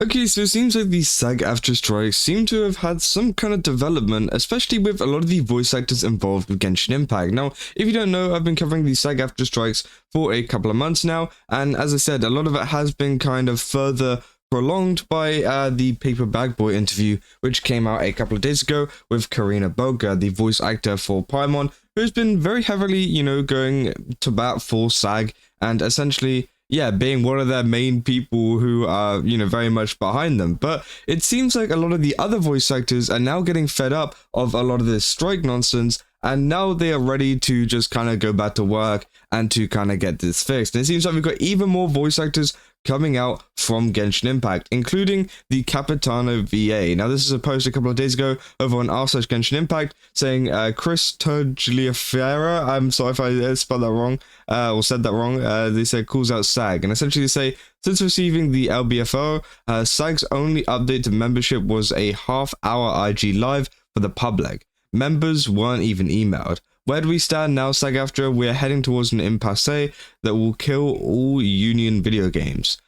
Okay, so it seems like the SAG-AFTRA strikes seem to have had some kind of development, especially with a lot of the voice actors involved with Genshin Impact. Now, if you don't know, I've been covering the SAG-AFTRA strikes for a couple of months now, and as I said, a lot of it has been kind of further prolonged by the Paper Bag Boy interview, which came out a couple of days ago with Karina, the voice actor for Paimon, who's been very heavily, going to bat for SAG, and essentially, yeah, being one of their main people who are, very much behind them. But it seems like a lot of the other voice actors are now getting fed up of a lot of this strike nonsense, and now they are ready to just kind of go back to work and to kind of get this fixed. And it seems like we've got even more voice actors coming out from Genshin Impact, including the Capitano VA. Now, this is a post a couple of days ago over on r/Genshin Impact saying Chris Turgliafiera, I'm sorry if I spelled that wrong, or said that wrong, they said calls out SAG. And essentially they say, since receiving the LBFO, SAG's only update to membership was a half-hour IG live for the public. Members weren't even emailed. Where do we stand now, SAG-AFTRA? We're heading towards an impasse that will kill all union video games.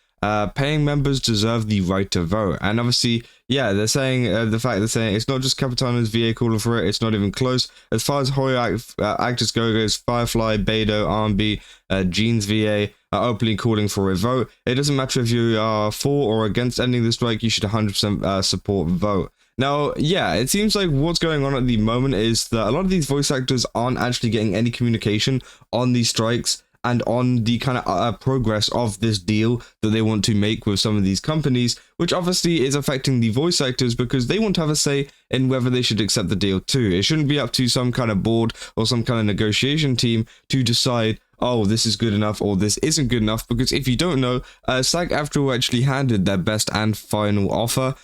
Paying members deserve the right to vote. And obviously, yeah, they're saying, they're saying it's not just Capitano's VA calling for it, it's not even close. As far as Hoyo actors goes Firefly, Beidou, RMB, Jeans VA are openly calling for a vote. It doesn't matter if you are for or against ending the strike, you should 100% support vote. Now, yeah, it seems like what's going on at the moment is that a lot of these voice actors aren't actually getting any communication on these strikes and on the kind of progress of this deal that they want to make with some of these companies, which obviously is affecting the voice actors because they want to have a say in whether they should accept the deal too. It shouldn't be up to some kind of board or some kind of negotiation team to decide, oh, this is good enough or this isn't good enough, because if you don't know, SAG-AFTRA actually handed their best and final offer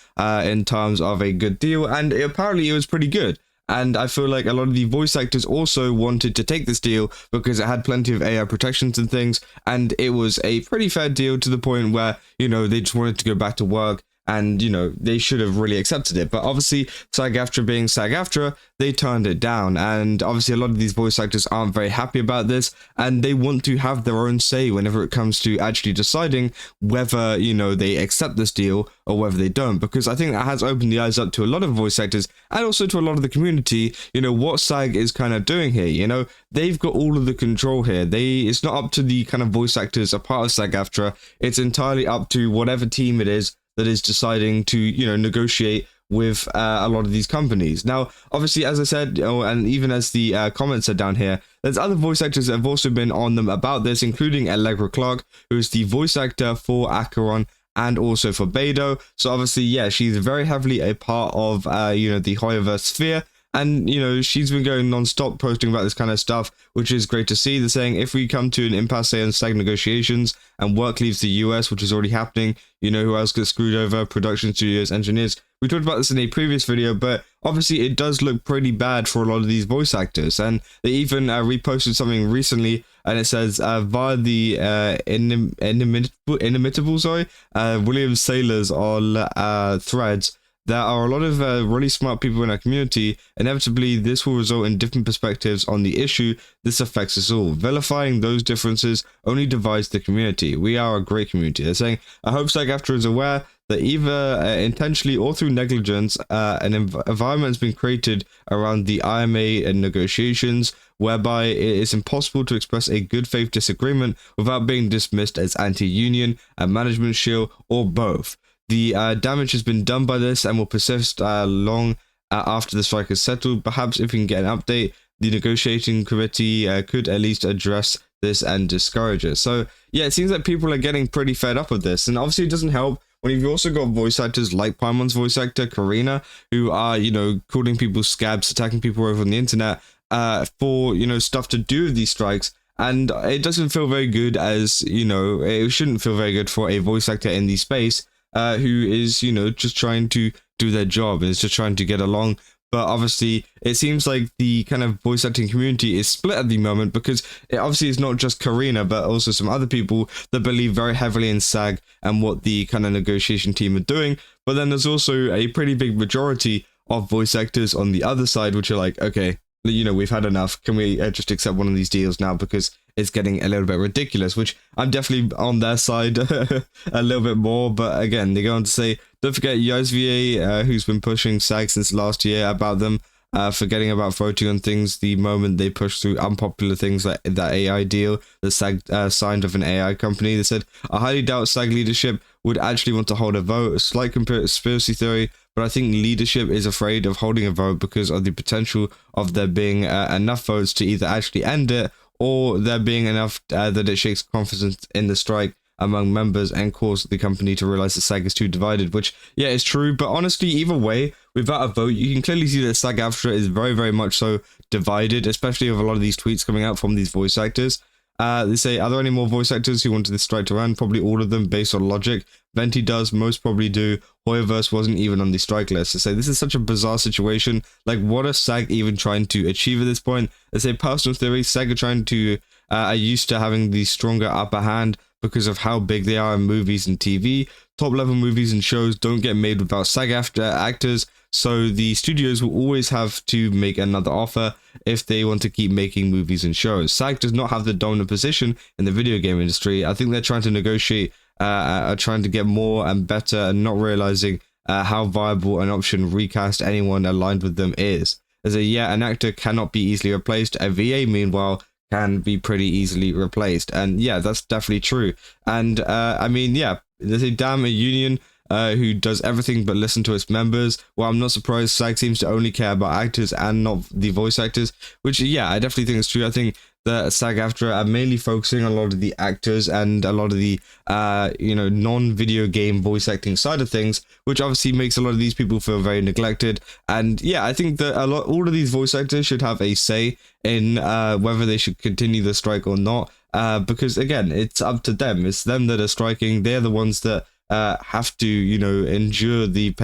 in terms of a good deal, and apparently it was pretty good. And I feel like a lot of the voice actors also wanted to take this deal because it had plenty of AI protections and things, and it was a pretty fair deal to the point where, they just wanted to go back to work, and, they should have really accepted it. But obviously, SAG-AFTRA being SAG-AFTRA, they turned it down. And obviously, a lot of these voice actors aren't very happy about this, and they want to have their own say whenever it comes to actually deciding whether, they accept this deal or whether they don't. Because I think that has opened the eyes up to a lot of voice actors and also to a lot of the community, what SAG is kind of doing here. They've got all of the control here. It's not up to the kind of voice actors a part of SAG-AFTRA. It's entirely up to whatever team it is that is deciding to, negotiate with a lot of these companies. Now, obviously, as I said, and even as the comments are down here, there's other voice actors that have also been on them about this, including Algra Clark, who is the voice actor for Acheron and also for Beidou. So obviously, yeah, she's very heavily a part of, the Hoyoverse sphere. And, she's been going non-stop posting about this kind of stuff, which is great to see. They're saying if we come to an impasse on SAG negotiations and work leaves the US, which is already happening, who else gets screwed over? Production studios, engineers. We talked about this in a previous video, but obviously it does look pretty bad for a lot of these voice actors. And they even reposted something recently, and it says, via the inimitable, William Sailors on threads, there are a lot of really smart people in our community. Inevitably, this will result in different perspectives on the issue. This affects us all. Vilifying those differences only divides the community. We are a great community. They're saying, I hope SAG-AFTRA is aware that either intentionally or through negligence, an environment has been created around the IMA and negotiations whereby it is impossible to express a good faith disagreement without being dismissed as anti-union, a management shield, or both. The damage has been done by this and will persist long after the strike is settled. Perhaps if we can get an update, the negotiating committee could at least address this and discourage it. So, yeah, it seems like people are getting pretty fed up with this. And obviously it doesn't help when you've also got voice actors like Paimon's voice actor, Karina, who are, calling people scabs, attacking people over on the internet for, stuff to do with these strikes. And it doesn't feel very good as, it shouldn't feel very good for a voice actor in the space who is, just trying to do their job and is just trying to get along. But obviously, it seems like the kind of voice acting community is split at the moment because it obviously is not just Karina, but also some other people that believe very heavily in SAG and what the kind of negotiation team are doing. But then there's also a pretty big majority of voice actors on the other side, which are like, okay, you know, we've had enough. Can we just accept one of these deals now, because it's getting a little bit ridiculous, which I'm definitely on their side a little bit more. But again, they go on to say, don't forget Hoyoverse VA, who's been pushing SAG since last year about them forgetting about voting on things the moment they push through unpopular things like that AI deal that SAG signed with an AI company. They said, I highly doubt SAG leadership would actually want to hold a vote. A slight conspiracy theory, but I think leadership is afraid of holding a vote because of the potential of there being enough votes to either actually end it, or there being enough that it shakes confidence in the strike among members and cause the company to realize that SAG is too divided, which, yeah, is true. But honestly, either way, without a vote, you can clearly see that SAG-AFTRA is very, very much so divided, especially with a lot of these tweets coming out from these voice actors. They say, are there any more voice actors who wanted this strike to end? Probably all of them, based on logic. Venti does, most probably do. Hoyoverse wasn't even on the strike list. They say, this is such a bizarre situation. Like, what are SAG even trying to achieve at this point? They say, personal theory, SAG are used to having the stronger upper hand because of how big they are in movies and TV. Top level movies and shows don't get made without SAG-AFTRA actors, so the studios will always have to make another offer if they want to keep making movies and shows. SAG does not have the dominant position in the video game industry. I think they're trying to negotiate, trying to get more and better, and not realizing how viable an option recast anyone aligned with them is. As an actor cannot be easily replaced. A VA, meanwhile, can be pretty easily replaced. And yeah, that's definitely true. And I mean, yeah, there's a damn union who does everything but listen to its members. Well, I'm not surprised. SAG seems to only care about actors and not the voice actors, which, yeah, I definitely think it's true. I think that SAG-AFTRA are mainly focusing on a lot of the actors and a lot of the non-video game voice acting side of things, which obviously makes a lot of these people feel very neglected. And yeah, I think that all of these voice actors should have a say in whether they should continue the strike or not, because again, it's up to them. It's them that are striking. They're the ones that have to endure the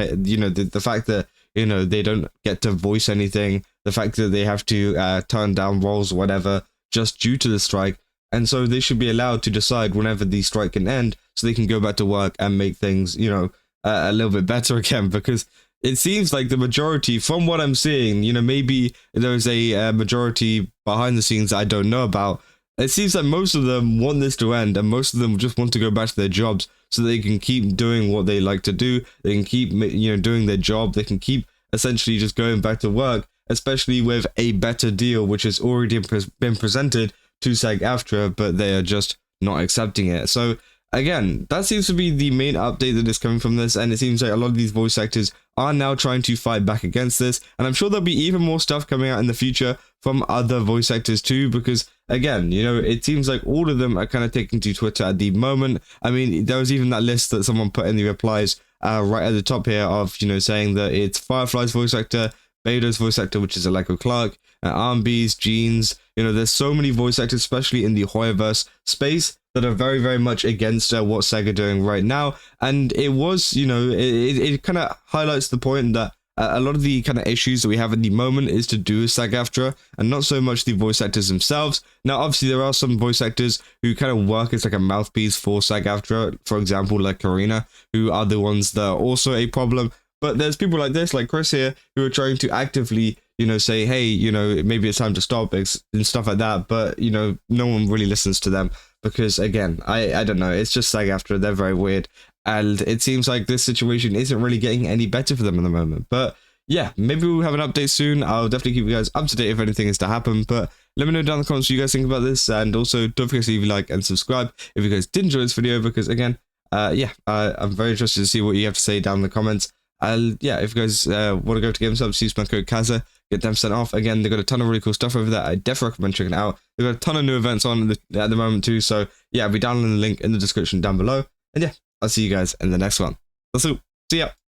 fact that they don't get to voice anything, the fact that they have to turn down roles or whatever just due to the strike. And so they should be allowed to decide whenever the strike can end, so they can go back to work and make things a little bit better again. Because it seems like the majority, from what I'm seeing, maybe there's a majority behind the scenes that I don't know about. It seems like most of them want this to end, and most of them just want to go back to their jobs so they can keep doing what they like to do. They can keep doing their job. They can keep essentially just going back to work, especially with a better deal which has already been presented to SAG-AFTRA, but they are just not accepting it. So again, that seems to be the main update that is coming from this, and it seems like a lot of these voice actors are now trying to fight back against this, and I'm sure there'll be even more stuff coming out in the future from other voice actors too, because again, it seems like all of them are kind of taking to Twitter at the moment. I mean, there was even that list that someone put in the replies right at the top here of, saying that it's Firefly's voice actor, Beta's voice actor, which is Algra Clark, R&B's, Jeans. There's so many voice actors, especially in the Hoyoverse space, that are very, very much against what SAG are doing right now. And it was, it kind of highlights the point that a lot of the kind of issues that we have at the moment is to do with SAG-AFTRA and not so much the voice actors themselves. Now, obviously, there are some voice actors who kind of work as like a mouthpiece for SAG-AFTRA, for example, like Karina, who are the ones that are also a problem. But there's people like this, like Chris here, who are trying to actively, say, hey, maybe it's time to stop and stuff like that. But, no one really listens to them because, again, I don't know. It's just SAG-AFTRA. They're very weird. And it seems like this situation isn't really getting any better for them at the moment. But yeah, maybe we'll have an update soon. I'll definitely keep you guys up to date if anything is to happen. But let me know down in the comments what you guys think about this. And also, don't forget to leave a like and subscribe if you guys did enjoy this video. Because again, I'm very interested to see what you have to say down in the comments. Yeah, if you guys want to go to GameStop, use my code Kaza, get 10% off. Again, they've got a ton of really cool stuff over there. I definitely recommend checking it out. They've got a ton of new events on at the moment too. So yeah, I'll be downloading the link in the description down below. And yeah, I'll see you guys in the next one. That's all. See ya.